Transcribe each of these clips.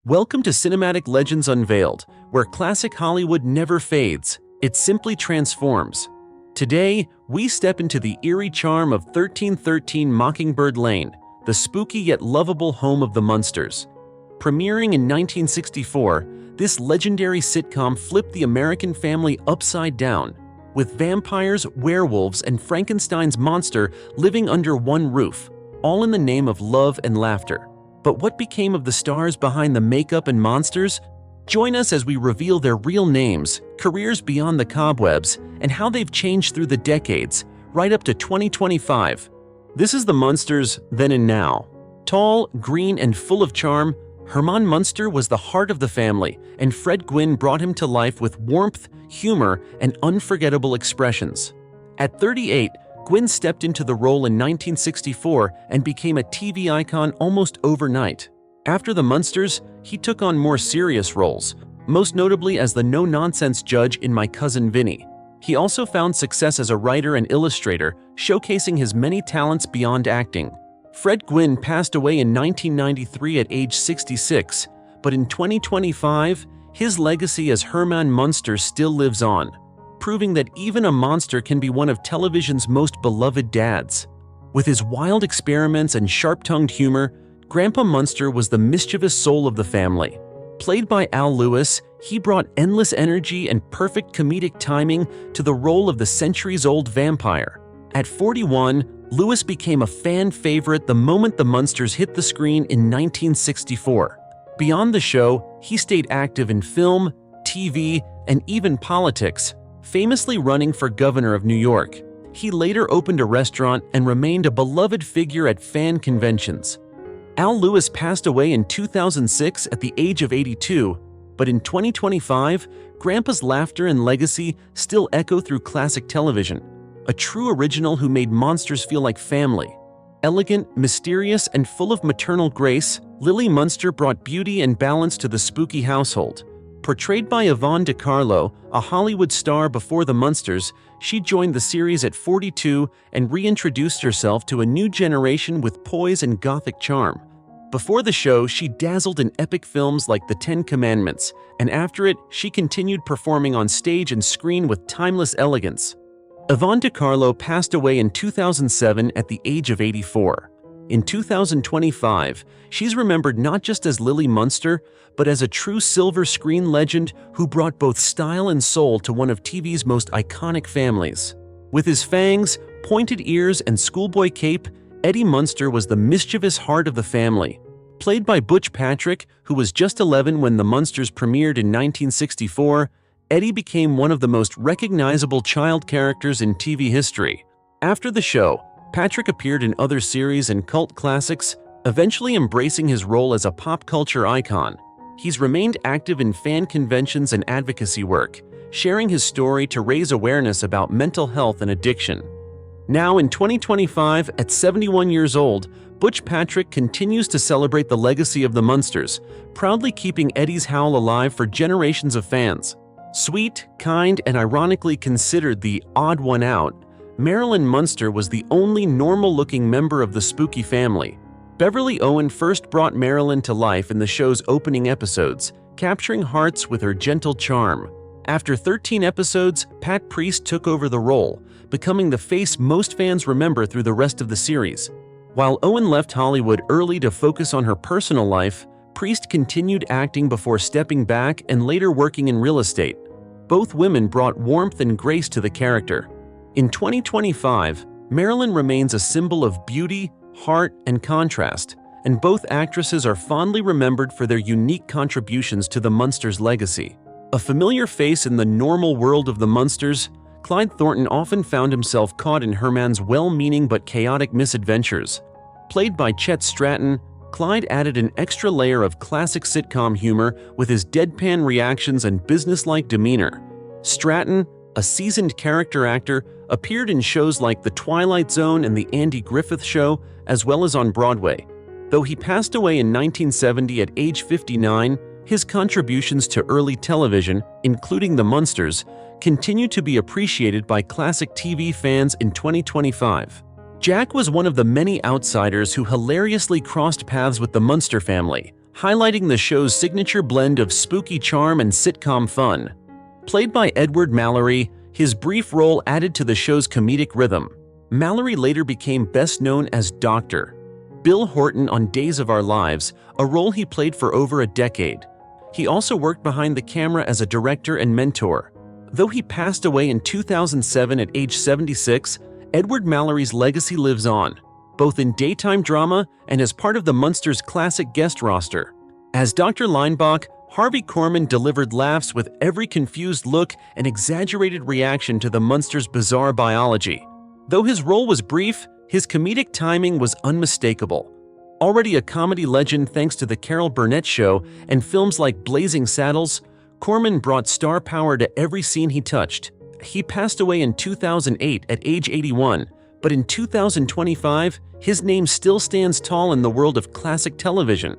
Welcome to Cinematic Legends Unveiled, where classic Hollywood never fades, it simply transforms. Today, we step into the eerie charm of 1313 Mockingbird Lane, the spooky yet lovable home of the Munsters. Premiering in 1964, this legendary sitcom flipped the American family upside down, with vampires, werewolves, and Frankenstein's monster living under one roof, all in the name of love and laughter. But what became of the stars behind the makeup and monsters? Join us as we reveal their real names, careers beyond the cobwebs, and how they've changed through the decades, right up to 2025. This is the Munsters then and now. Tall, green, and full of charm, Herman Munster was the heart of the family, and Fred Gwynne brought him to life with warmth, humor, and unforgettable expressions. At 38, Gwynne stepped into the role in 1964 and became a TV icon almost overnight. After the Munsters, he took on more serious roles, most notably as the no-nonsense judge in My Cousin Vinny. He also found success as a writer and illustrator, showcasing his many talents beyond acting. Fred Gwynne passed away in 1993 at age 66, but in 2025, his legacy as Herman Munster still lives on, proving that even a monster can be one of television's most beloved dads. With his wild experiments and sharp-tongued humor, Grandpa Munster was the mischievous soul of the family. Played by Al Lewis, he brought endless energy and perfect comedic timing to the role of the centuries-old vampire. At 41, Lewis became a fan favorite the moment the Munsters hit the screen in 1964. Beyond the show, he stayed active in film, TV, and even politics, famously running for governor of New York. He later opened a restaurant and remained a beloved figure at fan conventions. Al Lewis passed away in 2006 at the age of 82, but in 2025, Grandpa's laughter and legacy still echo through classic television. A true original who made monsters feel like family. Elegant, mysterious, and full of maternal grace, Lily Munster brought beauty and balance to the spooky household. Portrayed by Yvonne De Carlo, a Hollywood star before the Munsters, she joined the series at 42 and reintroduced herself to a new generation with poise and gothic charm. Before the show, she dazzled in epic films like The Ten Commandments, and after it, she continued performing on stage and screen with timeless elegance. Yvonne De Carlo passed away in 2007 at the age of 84. In 2025, she's remembered not just as Lily Munster, but as a true silver screen legend who brought both style and soul to one of TV's most iconic families. With his fangs, pointed ears, and schoolboy cape, Eddie Munster was the mischievous heart of the family. Played by Butch Patrick, who was just 11 when the Munsters premiered in 1964, Eddie became one of the most recognizable child characters in TV history. After the show, Patrick appeared in other series and cult classics, eventually embracing his role as a pop culture icon. He's remained active in fan conventions and advocacy work, sharing his story to raise awareness about mental health and addiction. Now in 2025, at 71 years old, Butch Patrick continues to celebrate the legacy of the Munsters, proudly keeping Eddie's howl alive for generations of fans. Sweet, kind, and ironically considered the odd one out, Marilyn Munster was the only normal-looking member of the spooky family. Beverly Owen first brought Marilyn to life in the show's opening episodes, capturing hearts with her gentle charm. After 13 episodes, Pat Priest took over the role, becoming the face most fans remember through the rest of the series. While Owen left Hollywood early to focus on her personal life, Priest continued acting before stepping back and later working in real estate. Both women brought warmth and grace to the character. In 2025, Marilyn remains a symbol of beauty, heart, and contrast, and both actresses are fondly remembered for their unique contributions to the Munsters' legacy. A familiar face in the normal world of the Munsters, Clyde Thornton often found himself caught in Herman's well-meaning but chaotic misadventures. Played by Chet Stratton, Clyde added an extra layer of classic sitcom humor with his deadpan reactions and businesslike demeanor. Stratton, a seasoned character actor, appeared in shows like The Twilight Zone and The Andy Griffith Show, as well as on Broadway. Though he passed away in 1970 at age 59, his contributions to early television, including The Munsters, continue to be appreciated by classic TV fans in 2025. Jack was one of the many outsiders who hilariously crossed paths with the Munster family, highlighting the show's signature blend of spooky charm and sitcom fun. Played by Edward Mallory, his brief role added to the show's comedic rhythm. Mallory later became best known as Dr. Bill Horton on Days of Our Lives, a role he played for over a decade. He also worked behind the camera as a director and mentor. Though he passed away in 2007 at age 76, Edward Mallory's legacy lives on, both in daytime drama and as part of the Munsters' classic guest roster. As Dr. Leinbach, Harvey Korman delivered laughs with every confused look and exaggerated reaction to the Munsters' bizarre biology. Though his role was brief, his comedic timing was unmistakable. Already a comedy legend thanks to The Carol Burnett Show and films like Blazing Saddles, Korman brought star power to every scene he touched. He passed away in 2008 at age 81, but in 2025, his name still stands tall in the world of classic television.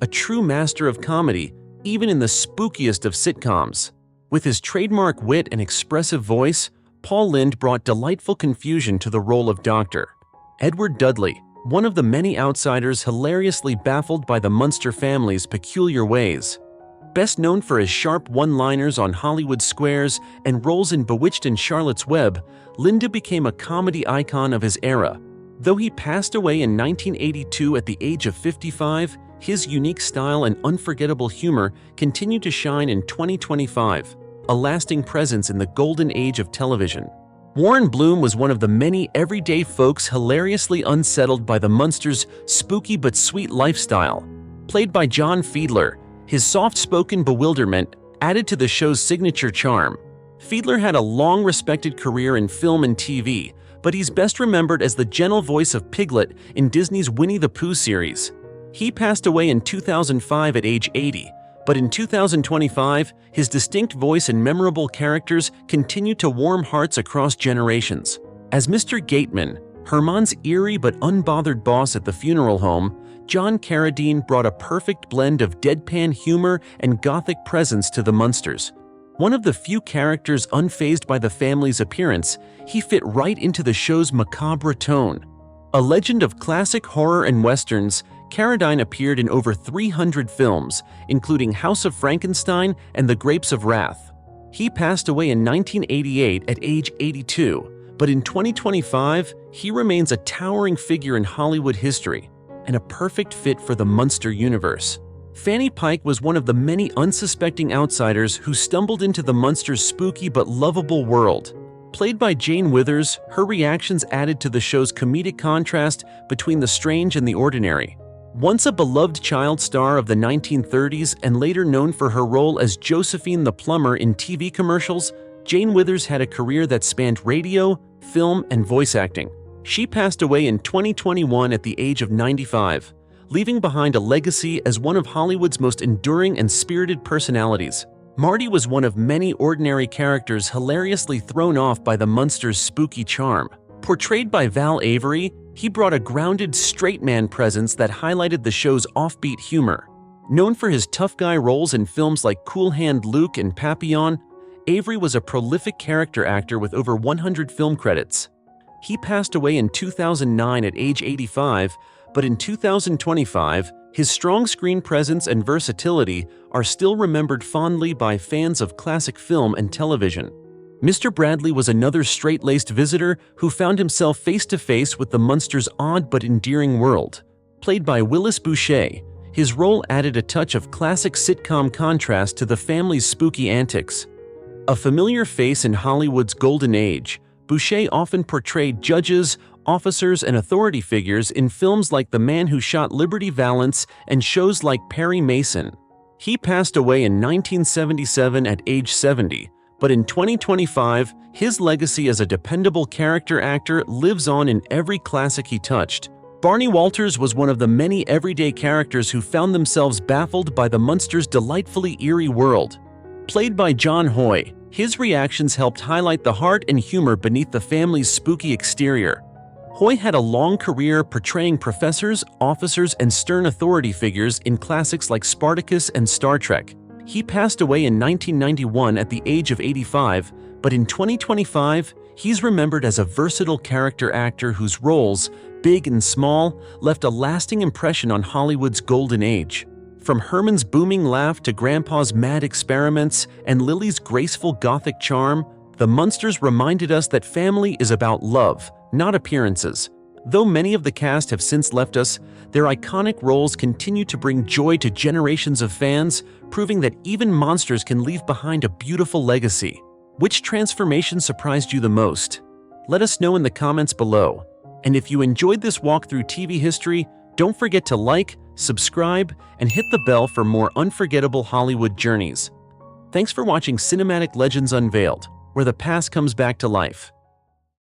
A true master of comedy, even in the spookiest of sitcoms. With his trademark wit and expressive voice, Paul Lynde brought delightful confusion to the role of Dr. Edward Dudley, one of the many outsiders hilariously baffled by the Munster family's peculiar ways. Best known for his sharp one-liners on Hollywood squares and roles in Bewitched and Charlotte's Web, Lynde became a comedy icon of his era. Though he passed away in 1982 at the age of 55, his unique style and unforgettable humor continue to shine in 2025, a lasting presence in the golden age of television. Warren Bloom was one of the many everyday folks hilariously unsettled by the Munsters' spooky but sweet lifestyle. Played by John Fiedler, his soft-spoken bewilderment added to the show's signature charm. Fiedler had a long-respected career in film and TV, but he's best remembered as the gentle voice of Piglet in Disney's Winnie the Pooh series. He passed away in 2005 at age 80, but in 2025, his distinct voice and memorable characters continue to warm hearts across generations. As Mr. Gateman, Herman's eerie but unbothered boss at the funeral home, John Carradine brought a perfect blend of deadpan humor and gothic presence to the Munsters. One of the few characters unfazed by the family's appearance, he fit right into the show's macabre tone. A legend of classic horror and westerns, Carradine appeared in over 300 films, including House of Frankenstein and The Grapes of Wrath. He passed away in 1988 at age 82, but in 2025, he remains a towering figure in Hollywood history and a perfect fit for the Munster universe. Fanny Pike was one of the many unsuspecting outsiders who stumbled into the Munsters' spooky but lovable world. Played by Jane Withers, her reactions added to the show's comedic contrast between the strange and the ordinary. Once a beloved child star of the 1930s and later known for her role as Josephine the plumber in TV commercials, Jane Withers had a career that spanned radio, film, and voice acting. She passed away in 2021 at the age of 95, leaving behind a legacy as one of Hollywood's most enduring and spirited personalities. Marty was one of many ordinary characters hilariously thrown off by the Munsters' spooky charm. Portrayed by Val Avery, he brought a grounded, straight-man presence that highlighted the show's offbeat humor. Known for his tough guy roles in films like Cool Hand Luke and Papillon, Avery was a prolific character actor with over 100 film credits. He passed away in 2009 at age 85, but in 2025, his strong screen presence and versatility are still remembered fondly by fans of classic film and television. Mr. Bradley was another straight-laced visitor who found himself face-to-face with the Munsters' odd but endearing world. Played by Willis Boucher, his role added a touch of classic sitcom contrast to the family's spooky antics. A familiar face in Hollywood's golden age, Boucher often portrayed judges, officers, and authority figures in films like The Man Who Shot Liberty Valance and shows like Perry Mason. He passed away in 1977 at age 70, but in 2025, his legacy as a dependable character actor lives on in every classic he touched. Barney Walters was one of the many everyday characters who found themselves baffled by the Munsters' delightfully eerie world. Played by John Hoy, his reactions helped highlight the heart and humor beneath the family's spooky exterior. Hoy had a long career portraying professors, officers, and stern authority figures in classics like Spartacus and Star Trek. He passed away in 1991 at the age of 85, but in 2025, he's remembered as a versatile character actor whose roles, big and small, left a lasting impression on Hollywood's golden age. From Herman's booming laugh to Grandpa's mad experiments and Lily's graceful gothic charm, the Munsters reminded us that family is about love, not appearances. Though many of the cast have since left us, their iconic roles continue to bring joy to generations of fans, proving that even monsters can leave behind a beautiful legacy. Which transformation surprised you the most? Let us know in the comments below. And if you enjoyed this walk through TV history, don't forget to like, subscribe, and hit the bell for more unforgettable Hollywood journeys. Thanks for watching Cinematic Legends Unveiled, where the past comes back to life.